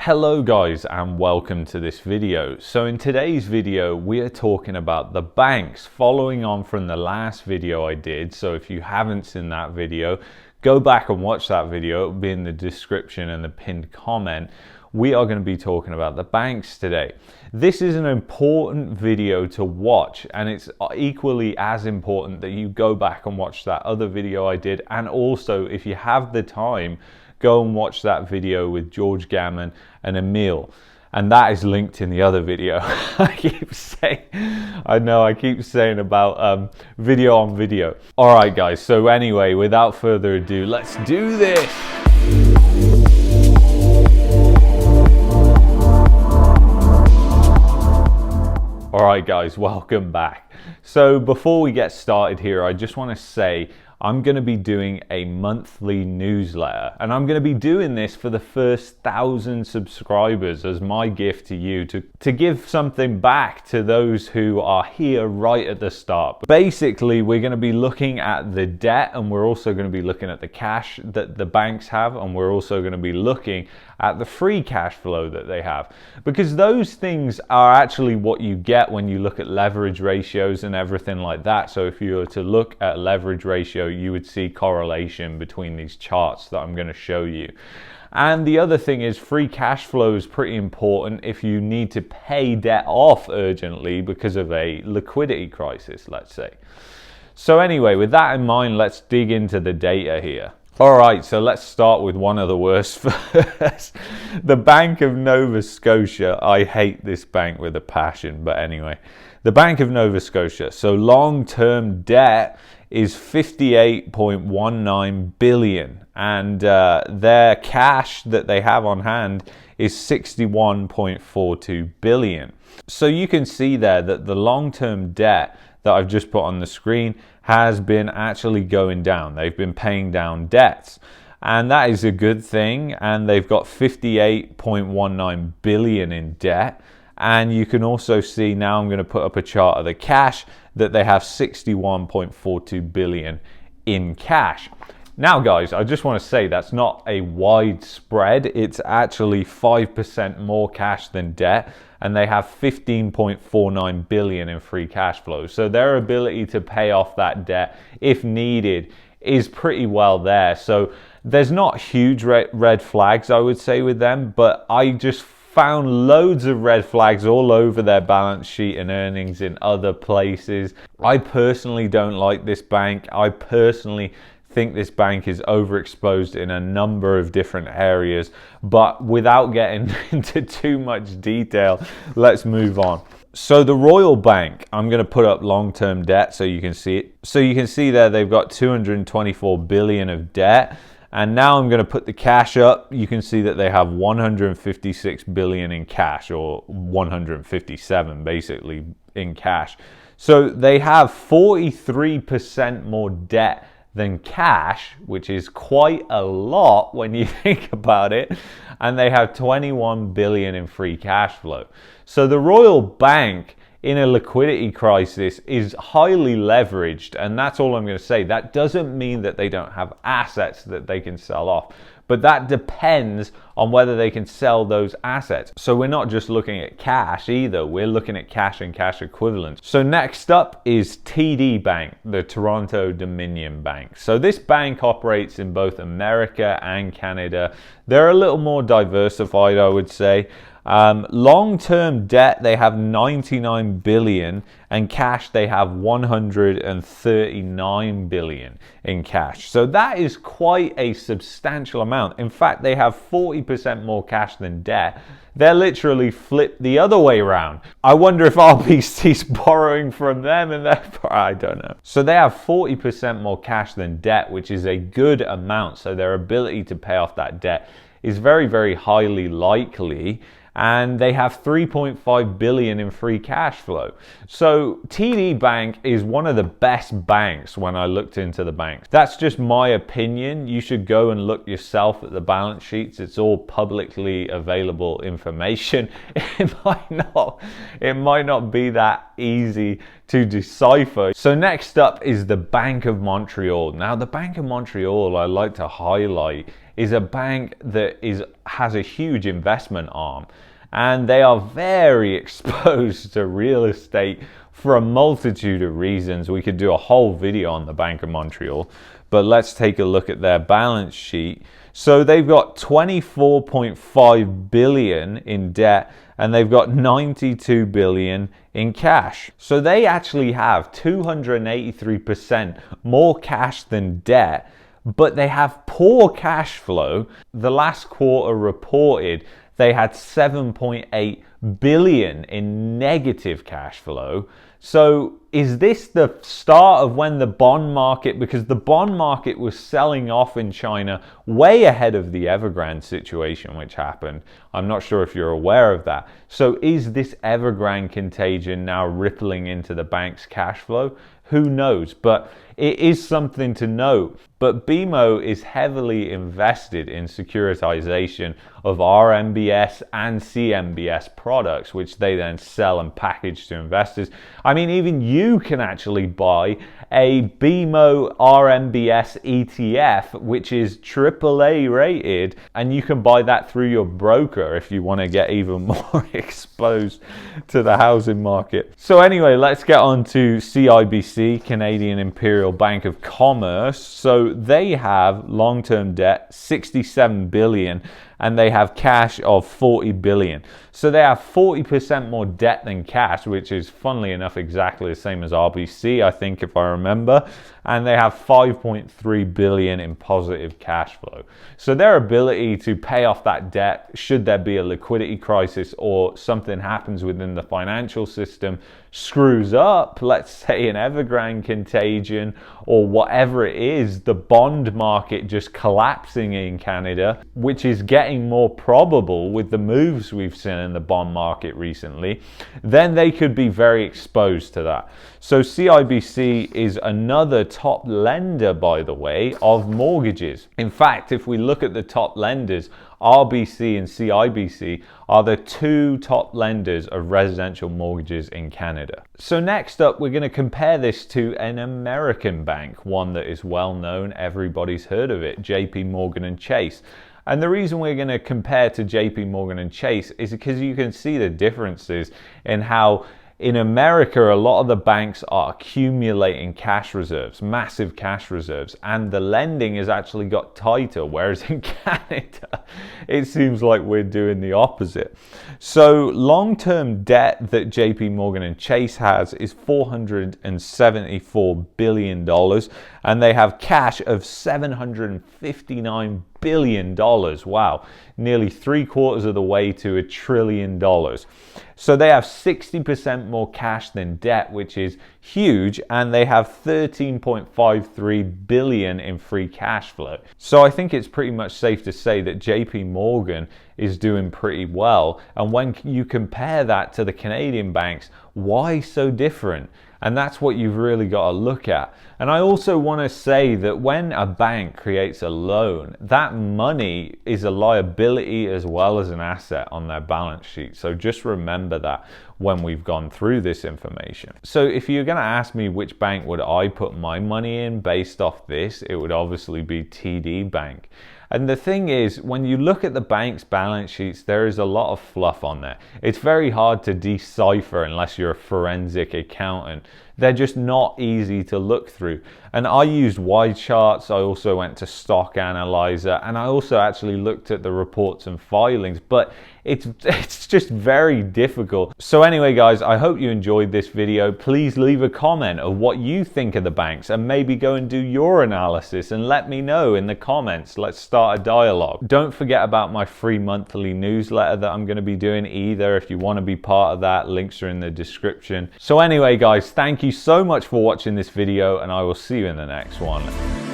Hello guys and welcome to this video. So in today's video we are talking about the banks, following on from the last video I did. So if you haven't seen that video, go back and watch that video. It will be in the description and the pinned comment. We are going to be talking about the banks today. This is an important video to watch, and it's equally as important that you go back and watch that other video I did, and also if you have the time, go and watch that video with George Gammon and Emil, and that is linked in the other video. I keep saying about video on video. All right guys, so anyway, without further ado, let's do this. All right guys, welcome back. So before we get started here, I just want to say I'm going to be doing a monthly newsletter, and I'm going to be doing this for the first 1,000 subscribers as my gift to you to give something back to those who are here right at the start. Basically, we're going to be looking at the debt, and we're also going to be looking at the cash that the banks have, and we're also going to be looking at the free cash flow that they have, because those things are actually what you get when you look at leverage ratios and everything like that. So if you were to look at leverage ratio, you would see correlation between these charts that I'm going to show you. And the other thing is free cash flow is pretty important if you need to pay debt off urgently because of a liquidity crisis, let's say. So anyway, with that in mind, let's dig into the data here. All right, so let's start with one of the worst first. The Bank of Nova Scotia. I hate this bank with a passion, but anyway. The Bank of Nova Scotia. So long-term debt is 58.19 billion, and their cash that they have on hand is 61.42 billion. So you can see there that the long-term debt that I've just put on the screen has been actually going down. They've been paying down debts, and that is a good thing. And they've got 58.19 billion in debt. And you can also see, now I'm going to put up a chart of the cash, that they have 61.42 billion in cash. Now guys, I just want to say that's not a wide spread. It's actually 5% more cash than debt, and they have 15.49 billion in free cash flow. So their ability to pay off that debt if needed is pretty well there. So there's not huge red flags, I would say, with them, but I just found loads of red flags all over their balance sheet and earnings in other places. I personally don't like this bank. I personally think this bank is overexposed in a number of different areas, but without getting into too much detail, let's move on. So the Royal Bank, I'm going to put up long-term debt so you can see it. So you can see there they've got 224 billion of debt. And now I'm going to put the cash up. You can see that they have 156 billion in cash, or 157 basically in cash. So they have 43% more debt than cash, which is quite a lot when you think about it. And they have 21 billion in free cash flow. So the Royal Bank in a liquidity crisis is highly leveraged, and that's all I'm going to say. That doesn't mean that they don't have assets that they can sell off, but that depends on whether they can sell those assets. So we're not just looking at cash either, we're looking at cash and cash equivalents. So next up is TD Bank, the Toronto Dominion Bank. So this bank operates in both America and Canada. They're a little more diversified, I would say. Long-term debt, they have 99 billion, and cash they have 139 billion in cash. So that is quite a substantial amount. In fact, they have 40% more cash than debt. They're literally flipped the other way around. I wonder if RBC's borrowing from them, and I don't know. So they have 40% more cash than debt, which is a good amount. So their ability to pay off that debt is very, very highly likely. And they have 3.5 billion in free cash flow. So TD Bank is one of the best banks when I looked into the banks. That's just my opinion. You should go and look yourself at the balance sheets. It's all publicly available information. It might not be that easy to decipher. So next up is the Bank of Montreal. Now the Bank of Montreal, I like to highlight, is a bank that has a huge investment arm, and they are very exposed to real estate for a multitude of reasons. We could do a whole video on the Bank of Montreal, but let's take a look at their balance sheet. So they've got 24.5 billion in debt, and they've got 92 billion in cash. So they actually have 283% more cash than debt, but they have poor cash flow. The last quarter reported they had 7.8 billion in negative cash flow. So is this the start of when the bond market, because the bond market was selling off in China way ahead of the Evergrande situation which happened? I'm not sure if you're aware of that. So is this Evergrande contagion now rippling into the bank's cash flow? Who knows? But it is something to note. But BMO is heavily invested in securitization of RMBS and CMBS products, which they then sell and package to investors. I mean, even you can actually buy a BMO RMBS ETF, which is AAA rated, and you can buy that through your broker if you want to get even more exposed to the housing market. So anyway, let's get on to CIBC, Canadian Imperial Bank of Commerce. So they have long-term debt, 67 billion, and they have cash of 40 billion. So they have 40% more debt than cash, which is funnily enough exactly the same as RBC, I think, if I remember. And they have 5.3 billion in positive cash flow. So their ability to pay off that debt, should there be a liquidity crisis or something happens within the financial system, screws up, let's say an Evergrande contagion or whatever it is, the bond market just collapsing in Canada, which is getting more probable with the moves we've seen in the bond market recently, then they could be very exposed to that. So CIBC is another top lender, by the way, of mortgages. In fact, if we look at the top lenders, RBC and CIBC are the two top lenders of residential mortgages in Canada. So next up, we're going to compare this to an American bank, one that is well known, everybody's heard of it, JP Morgan and Chase. And the reason we're going to compare to JP Morgan and Chase is because you can see the differences in how in America, a lot of the banks are accumulating cash reserves, massive cash reserves, and the lending has actually got tighter, whereas in Canada, it seems like we're doing the opposite. So long-term debt that JP Morgan and Chase has is $474 billion, and they have cash of $759 billion. Wow, nearly 3/4 of the way to $1 trillion. So they have 60% more cash than debt, which is huge, and they have 13.53 billion in free cash flow. So I think it's pretty much safe to say that JP Morgan is doing pretty well. And when you compare that to the Canadian banks, why so different? And that's what you've really got to look at. And I also want to say that when a bank creates a loan, that money is a liability as well as an asset on their balance sheet. So just remember that when we've gone through this information. So if you're going to ask me which bank would I put my money in based off this, it would obviously be TD Bank. And the thing is, when you look at the bank's balance sheets, there is a lot of fluff on there. It's very hard to decipher unless you're a forensic accountant. They're just not easy to look through. And I used Y charts. I also went to Stock Analyzer, and I also actually looked at the reports and filings, but it's just very difficult. So anyway, guys, I hope you enjoyed this video. Please leave a comment of what you think of the banks and maybe go and do your analysis and let me know in the comments. Let's start a dialogue. Don't forget about my free monthly newsletter that I'm going to be doing either. If you want to be part of that, links are in the description. So anyway, guys, thank you so much for watching this video, and I will see you in the next one.